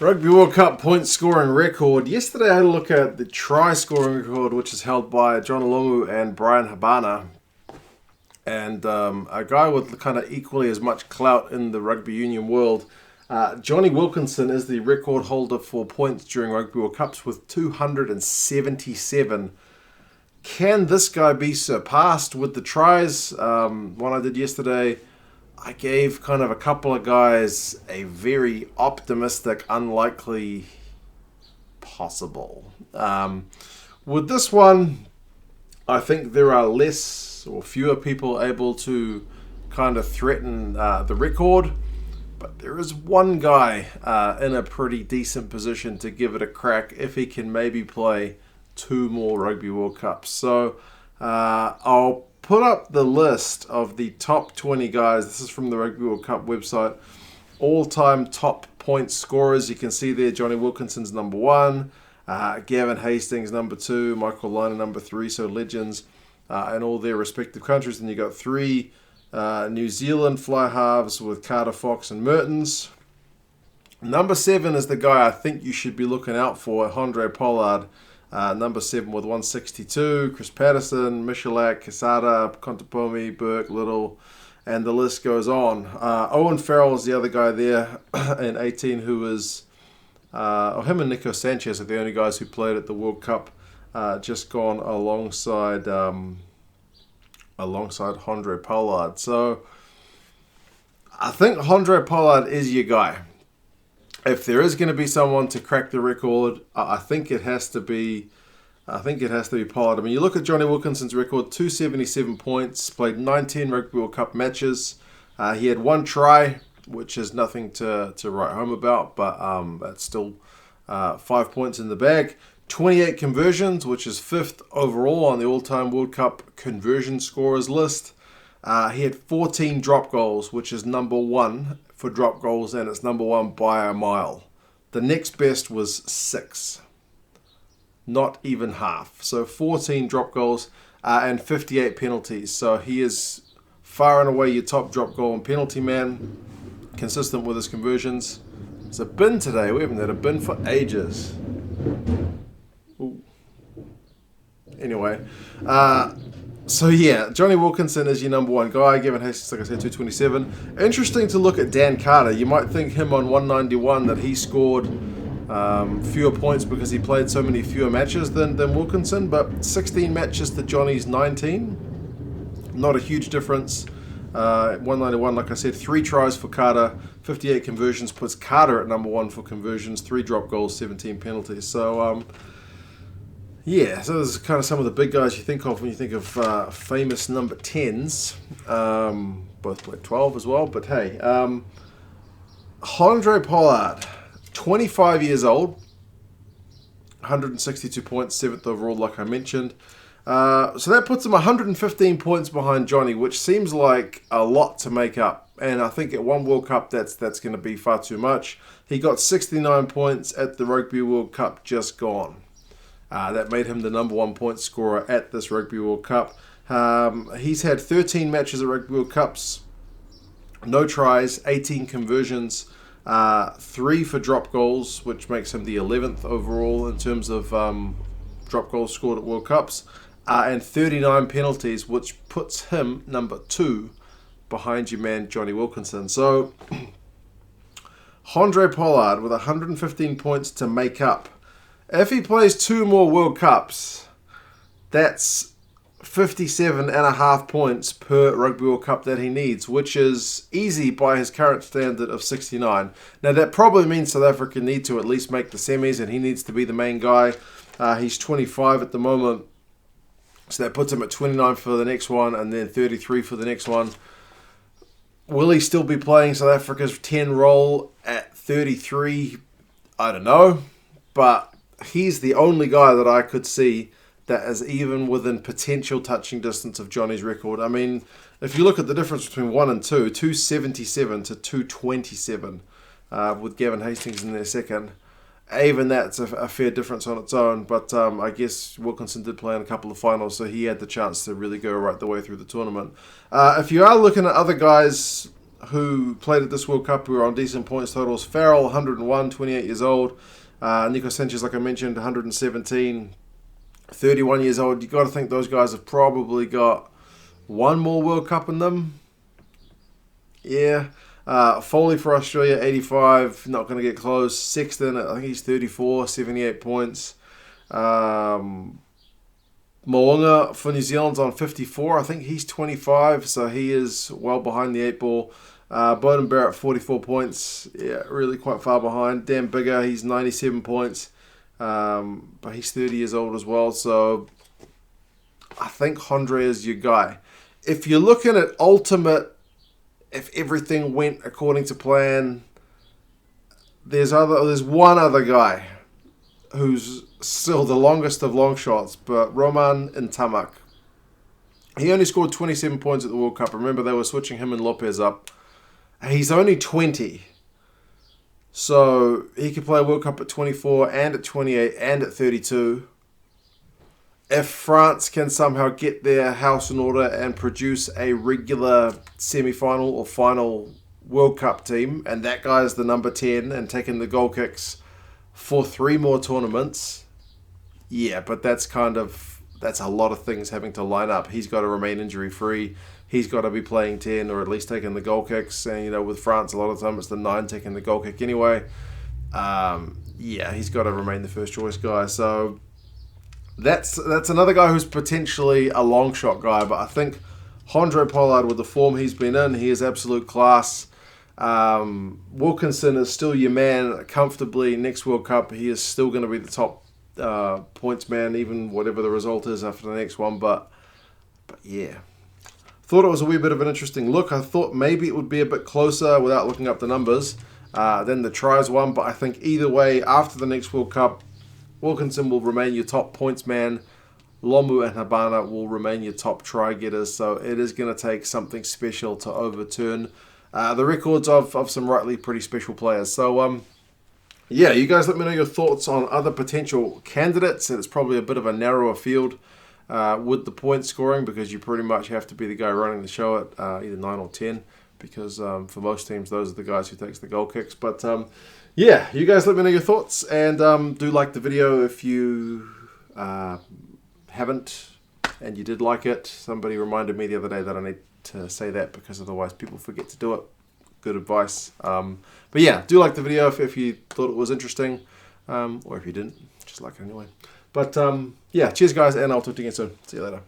Rugby World Cup point scoring record. Yesterday I had a look at the try scoring record, which is held by John Longu and Brian Habana. And a guy with kind of equally as much clout in the rugby union world. Jonny Wilkinson is the record holder for points during Rugby World Cups with 277. Can this guy be surpassed with the tries? One I did yesterday, I gave kind of a couple of guys a very optimistic, unlikely, possible. With this one, I think there are less or fewer people able to kind of threaten the record. But there is one guy in a pretty decent position to give it a crack if he can maybe play 2 more Rugby World Cups. So I'll put up the list of the top 20 guys. This is from the Rugby World Cup website. All-time top point scorers. You can see there Jonny Wilkinson's number 1. Gavin Hastings number 2. Michael Lynagh number 3. So legends in all their respective countries. And you got 3 New Zealand fly halves with Carter, Fox and Mertens. Number 7 is the guy I think you should be looking out for, Handré Pollard. Number 7 with 162, Chris Patterson, Michalak, Quesada, Contepomi, Burke, Little, and the list goes on. Owen Farrell is the other guy there in 18 who is, him and Nico Sanchez are the only guys who played at the World Cup, just gone alongside Handré Pollard. So I think Handré Pollard is your guy. If there is going to be someone to crack the record, I think it has to be Pollard. I mean, you look at Jonny Wilkinson's record: 277 points, played 19 Rugby World Cup matches. He had 1 try, which is nothing to write home about, but that's still 5 points in the bag. 28 conversions, which is 5th overall on the all-time World Cup conversion scorers list. He had 14 drop goals, which is number 1 for drop goals, and it's number 1 by a mile. The next best was 6. Not even half. So 14 drop goals and 58 penalties. So he is far and away your top drop goal and penalty man, consistent with his conversions. It's a bin today. We haven't had a bin for ages. Ooh. Anyway, so yeah, Jonny Wilkinson is your number 1 guy. Gavin Hastings, like I said, 227. Interesting to look at Dan Carter. You might think him on 191 that he scored fewer points because he played so many fewer matches than Wilkinson, but 16 matches to Johnny's 19. Not a huge difference. 191, like I said, 3 tries for Carter, 58 conversions puts Carter at number 1 for conversions, 3 drop goals, 17 penalties. So yeah, so there's kind of some of the big guys you think of when you think of famous number 10s. Both played 12 as well, but hey. Handré Pollard, 25 years old, 162 points, 7th overall, like I mentioned. So that puts him 115 points behind Jonny, which seems like a lot to make up. And I think at one World Cup, that's going to be far too much. He got 69 points at the Rugby World Cup just gone. That made him the number 1 point scorer at this Rugby World Cup. He's had 13 matches at Rugby World Cups, no tries, 18 conversions, 3 for drop goals, which makes him the 11th overall in terms of drop goals scored at World Cups, and 39 penalties, which puts him number 2 behind your man Jonny Wilkinson. So Handré Pollard with 115 points to make up. If he plays 2 more World Cups, that's 57.5 points per Rugby World Cup that he needs, which is easy by his current standard of 69. Now, that probably means South Africa need to at least make the semis, and he needs to be the main guy. He's 25 at the moment, so that puts him at 29 for the next one, and then 33 for the next one. Will he still be playing South Africa's 10 role at 33? I don't know, but he's the only guy that I could see that is even within potential touching distance of Johnny's record. I mean, if you look at the difference between 1 and 2, 277 to 227, with Gavin Hastings in their second, even that's a fair difference on its own. But I guess Wilkinson did play in a couple of finals, so he had the chance to really go right the way through the tournament. If you are looking at other guys who played at this World Cup who were on decent points totals. Farrell, 101, 28 years old. Nico Sanchez, like I mentioned, 117, 31 years old. You got to think those guys have probably got one more World Cup in them. Yeah. Foley for Australia, 85, not going to get close. Sexton, I think he's 34, 78 points. Mo'unga for New Zealand's on 54. I think he's 25, so he is well behind the 8 ball. Bowden Barrett, 44 points. Yeah, really quite far behind. Dan Bigger, he's 97 points. But he's 30 years old as well, so I think Hondre is your guy. If you're looking at ultimate, if everything went according to plan, there's one other guy who's still the longest of long shots, but Roman Ntamak. He only scored 27 points at the World Cup. Remember, they were switching him and Lopez up. He's only 20. So he could play a World Cup at 24 and at 28 and at 32. If France can somehow get their house in order and produce a regular semi-final or final World Cup team, and that guy is the number 10 and taking the goal kicks for 3 more tournaments, yeah, but that's a lot of things having to line up. He's got to remain injury-free. He's got to be playing 10 or at least taking the goal kicks. And, with France, a lot of the time it's the 9 taking the goal kick anyway. Yeah, he's got to remain the first choice guy. So that's another guy who's potentially a long shot guy. But I think Hondre Pollard, with the form he's been in, he is absolute class. Wilkinson is still your man comfortably. Next World Cup, he is still going to be the top points man, even whatever the result is after the next one. But yeah, thought it was a wee bit of an interesting look. I thought maybe it would be a bit closer without looking up the numbers than the tries one. But I think either way, after the next World Cup, Wilkinson will remain your top points man. Lomu and Habana will remain your top try getters. So it is going to take something special to overturn the records of some rightly pretty special players. So, yeah, you guys let me know your thoughts on other potential candidates. It's probably a bit of a narrower field with the point scoring, because you pretty much have to be the guy running the show at either 9 or 10, because for most teams, those are the guys who takes the goal kicks. But, yeah, you guys let me know your thoughts, and do like the video if you haven't and you did like it. Somebody reminded me the other day that I need to say that, because otherwise people forget to do it. Good advice. But yeah, do like the video if you thought it was interesting, or if you didn't, just like it anyway. But yeah, cheers guys, and I'll talk to you again soon. See you later.